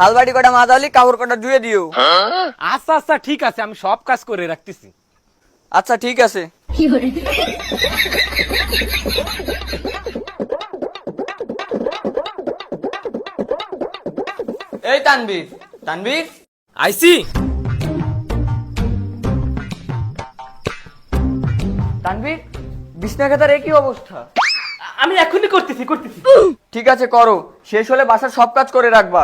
থাল বাটি কটা মাজালি, কাপড় কটা ধুয়ে দিও। আচ্ছা আচ্ছা ঠিক আছে, আমি সব কাজ করে রাখতেছি। আচ্ছা ঠিক আছে। এই তানবীর, তানবীর আইসি। তানবীর, বিছনা খাতার একই অবস্থা। আমি এখনই করতেছি। ঠিক আছে করো, শেষ হলে বাসার সব কাজ করে রাখবা।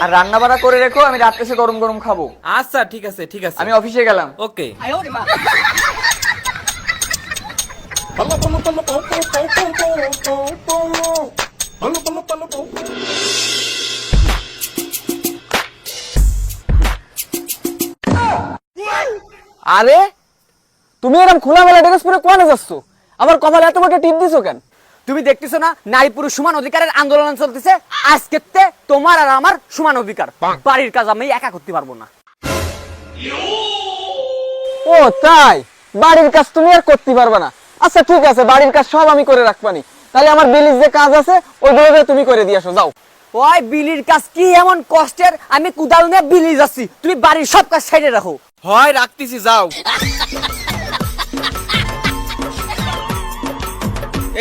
আর রান্না বাড়া করে রেখো, আমি রাত্রে এসে গরম গরম খাবো। আচ্ছা ঠিক আছে আমি অফিসে গেলাম। ওকে। আরে তুমি এরকম খোলামেলা ড্রেস পরে কোয়ানে যাচ্ছ? আমার কপালে এত বড় টিপ দিছো কেন? তুমি দেখতেছো না নারী পুরুষ সমান অধিকারের আন্দোলন চলতেছে? আজকেতে তোমার আর আমার সমান অধিকার। বাড়ির কাজ আমি একা করতে পারবো না। ও তাই, বাড়ির কাজ তুমি আর করতে পারবে না? আচ্ছা ঠিক আছে, বাড়ির কাজ সব আমি করে রাখবানি। তাহলে আমার বিলির যে কাজ আছে ওইগুলো তুমি করে দিয়ে আসো, যাও। ওই বিলির কাজ কি এমন কষ্টের? আমি কুদাল নিয়ে বিলি যাচ্ছি, তুমি বাড়ির সব কাজ সাইডে রাখো। হয় রাখতেছি, যাও।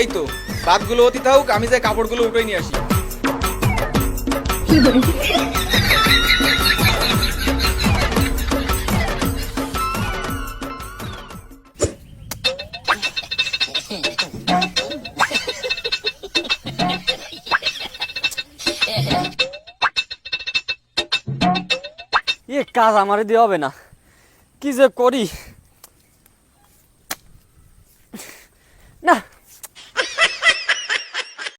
এই তো ভাতগুলো অতি থাকুক, আমি যে কাপড়গুলো উঠে নিয়ে আসি। এ কাজ আমারে দিয়ে হবে না, কি যে করি।